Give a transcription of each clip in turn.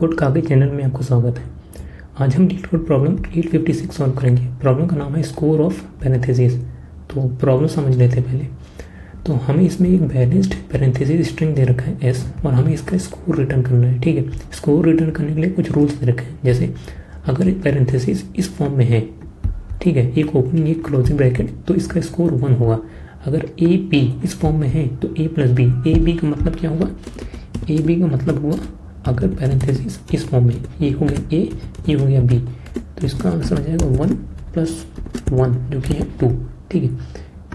Code कागज channel में आपको स्वागत है। आज हम लीड कोड प्रॉब्लम 856 सॉल्व करेंगे। प्रॉब्लम का नाम है स्कोर ऑफ पैरेंथेसिस। तो प्रॉब्लम समझ लेते हैं पहले। तो हमें इसमें एक बैलेंस्ड पैरेंथेसिस स्ट्रिंग दे रखा है एस, और हमें इसका स्कोर रिटर्न करना है। ठीक है, स्कोर रिटर्न करने के लिए कुछ रूल्स दे रखे हैं। जैसे अगर एक पैरेंथेसिस इस फॉर्म में है, ठीक है, एक ओपनिंग एक क्लोजिंग ब्रैकेट, तो इसका स्कोर 1 होगा। अगर ए बी इस फॉर्म में है तो ए प्लस बी, ए बी का मतलब क्या होगा? ए बी का मतलब हुआ अगर पैरेंथेसिस इस फॉर्म में, ये हो गया ए, ये हो गया बी, तो इसका आंसर हो जाएगा 1 + 1 जो कि है 2। ठीक है,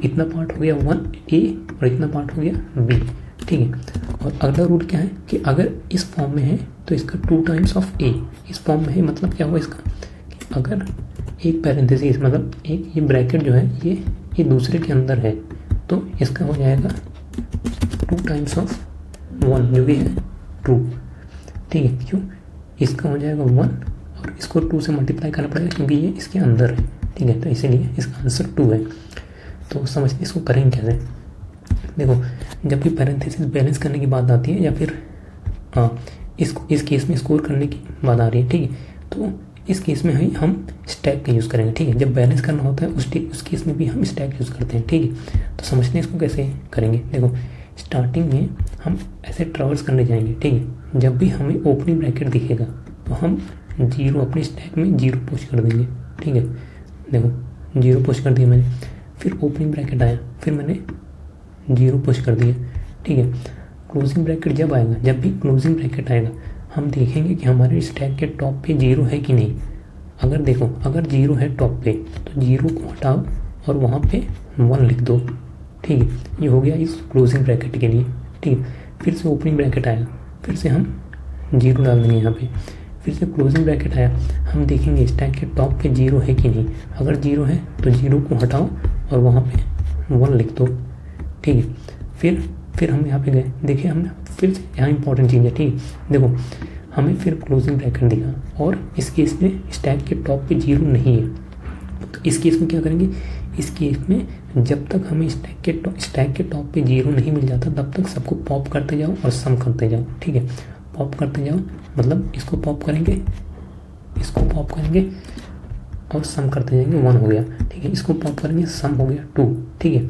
इतना पार्ट हो गया 1 ए और इतना पार्ट हो गया बी। ठीक है, और अगला रूल क्या है कि अगर इस फॉर्म में है तो इसका 2 टाइम्स ऑफ ए। इस फॉर्म में है मतलब क्या हुआ इसका कि अगर एक पैरेंथेसिस मतलब एक ये ब्रैकेट जो है ये दूसरे के अंदर है तो इसका हो जाएगा 2 टाइम्स ऑफ 1 जो कि है 2। ठीक है, क्यों? इसका हो जाएगा 1 और इसको 2 से मल्टीप्लाई करना पड़ेगा क्योंकि ये इसके अंदर है। ठीक है, तो इसीलिए इसका आंसर 2 है। तो समझते इसको करेंगे कैसे। देखो, जब भी पैरेंथेसिस बैलेंस करने की बात आती है या फिर इस केस में स्कोर करने की बात आ रही है, ठीक है, तो इस केस में हम स्टैक का यूज़ करेंगे। ठीक है, जब बैलेंस करना होता है उस केस में भी हम स्टैक यूज़ करते हैं। ठीक है, तो समझते हैं इसको कैसे करेंगे। देखो, स्टार्टिंग में हम ऐसे ट्रैवर्स करने जाएंगे। ठीक है, जब भी हमें ओपनिंग ब्रैकेट दिखेगा तो हम 0 अपने स्टैक में 0 पुश कर देंगे। ठीक है, देखो 0 पुश कर दिया मैंने, फिर ओपनिंग ब्रैकेट आया, फिर मैंने 0 पुश कर दिया। ठीक है, क्लोजिंग ब्रैकेट जब आएगा, जब भी क्लोजिंग ब्रैकेट आएगा हम देखेंगे कि हमारे स्टैक के टॉप पे 0 है कि नहीं। अगर देखो, अगर 0 है टॉप पे तो 0 को हटाओ और वहाँ पे 1 लिख दो। ठीक है, ये हो गया इस क्लोजिंग ब्रैकेट के लिए। ठीक है, फिर से ओपनिंग ब्रैकेट आया, फिर से हम 0 डाल देंगे यहाँ पे, फिर से क्लोजिंग ब्रैकेट आया, हम देखेंगे स्टैक के टॉप पे 0 है कि नहीं। अगर 0 है तो 0 को हटाओ और वहाँ पे 1 लिख दो। ठीक है, फिर हम यहाँ पे गए, देखिए हमने फिर से यहाँ इंपॉर्टेंट चीज़ है। ठीक है, देखो हमें फिर क्लोजिंग ब्रैकेट दिखा और इस केस में स्टैक के टॉप पे 0 नहीं है। तो इस केस में क्या करेंगे, इस केस में जब तक हमें स्टैक के टॉप पे 0 नहीं मिल जाता तब तक सबको पॉप करते जाओ और सम करते जाओ। ठीक है, पॉप करते जाओ मतलब इसको पॉप करेंगे, इसको पॉप करेंगे और सम करते जाएंगे, 1 हो गया। ठीक है, इसको पॉप करेंगे, सम हो गया 2। ठीक है,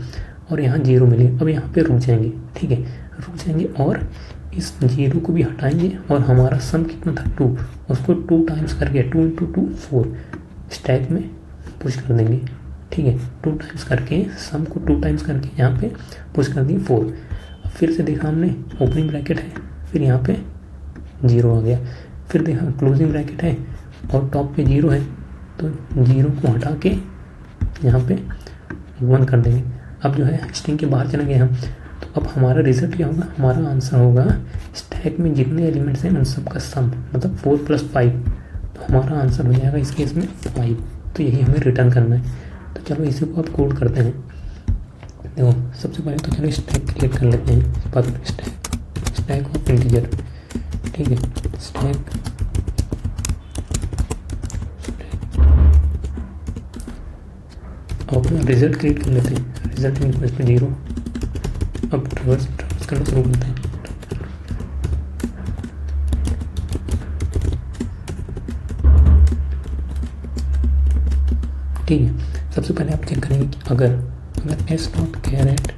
और यहाँ 0 मिले, अब यहाँ पे रुक जाएंगे। ठीक है, रुक जाएंगे और इस 0 को भी हटाएंगे और हमारा सम कितना था 2, उसको 2 टाइम्स करके 2 × 2 4 स्टैक में पुश कर देंगे। ठीक है, 2 टाइम्स करके सम को 2 टाइम्स करके यहाँ पे पुश कर दिए 4। फिर से देखा हमने ओपनिंग ब्रैकेट है, फिर यहाँ पे 0 आ गया, फिर देखा क्लोजिंग ब्रैकेट है और टॉप पे 0 है तो 0 को हटा के यहाँ पे 1 कर देंगे। अब जो है स्ट्रिंग के बाहर चले गए हम, तो अब हमारा रिजल्ट क्या होगा, हमारा आंसर होगा स्टैक में जितने एलिमेंट्स हैं उन सब का सम, मतलब 4 + 5, तो हमारा आंसर हो जाएगा इस केस में 5। तो यही हमें रिटर्न करना है। तो चलो इसी को आप कोड करते हैं। देखो सबसे पहले तो चलो स्टैक क्रिएट कर लेते हैं। पर स्टैक ऑफ इंटीजर। ठीक है, स्टैक और रिजल्ट क्रिएट कर लेते हैं। Result equals to 0। अब ट्रैवर्स करना शुरू करते हैं। ठीक है, सबसे पहले आप चेक करेंगे कि अगर एस नॉट कैरेट,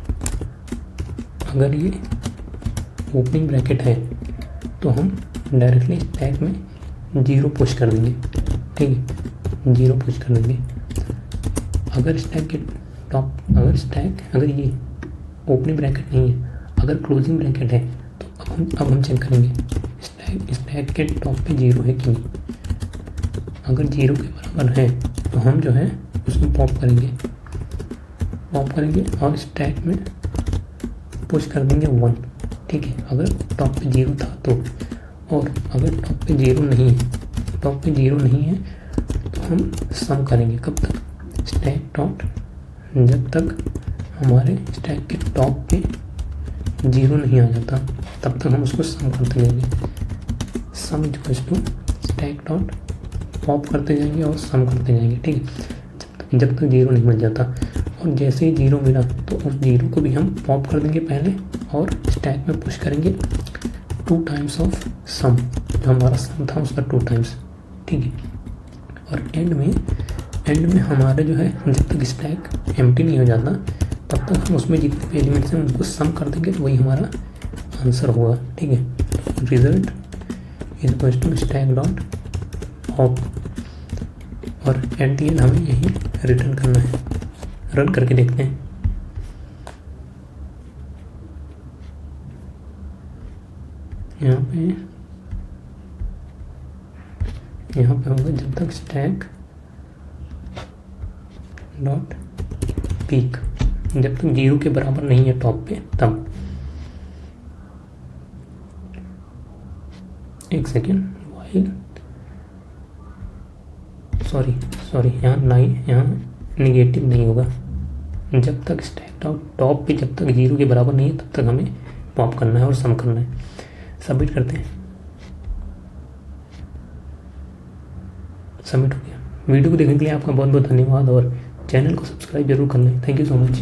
अगर ये ओपनिंग ब्रैकेट है तो हम डायरेक्टली स्टैक में 0 पुश कर देंगे। ठीक है, 0 पुश कर देंगे। अगर स्टैक के टॉप, अगर ये ओपनिंग ब्रैकेट नहीं है, अगर क्लोजिंग ब्रैकेट है तो अब हम चेक करेंगे स्टैक के टॉप पे 0 है कि नहीं। अगर 0 के बराबर है तो हम जो है उसको पॉप करेंगे और स्टैक में पुश कर देंगे 1। ठीक है, अगर टॉप पे 0 था तो, और अगर टॉप पे 0 नहीं है तो हम सम करेंगे। कब तक? स्टैक डॉट, जब तक हमारे स्टैक के टॉप पे 0 नहीं आ जाता तब तक हम उसको सम करते जाएंगे। Sum equals to stack dot pop करते जाएंगे और सम करते जाएंगे। ठीक है, जब तक 0 नहीं मिल जाता, और जैसे ही 0 मिला तो उस 0 को भी हम पॉप कर देंगे पहले और स्टैक में पुश करेंगे 2 टाइम्स ऑफ सम, जो हमारा सम था उसका 2 टाइम्स, ठीक है। और एंड में हमारे जो है जब तक स्टैक एम्प्टी नहीं हो जाता तब तक हम उसमें जितने भी एलिमेंट्स हैं उनको सम कर देंगे, तो वही हमारा आंसर होगा, ठीक है। Result is equal to stack dot pop, और एट द एंड हमें यही रिटर्न करना है। रन करके देखते हैं। यहाँ पे होगा जब तक स्टैक डॉट पीक, जब तक 0 के बराबर नहीं है टॉप पे तब। एक सेकेंड, वाइल सॉरी यहाँ निगेटिव नहीं होगा। जब तक स्टैक डॉट टॉप पे जब तक 0 के बराबर नहीं है तब तक हमें पॉप करना है और सम करना है। सबमिट करते हैं। सबमिट हो गया। वीडियो को देखने के लिए आपका बहुत बहुत धन्यवाद, और चैनल को सब्सक्राइब जरूर कर लें। Thank you so much.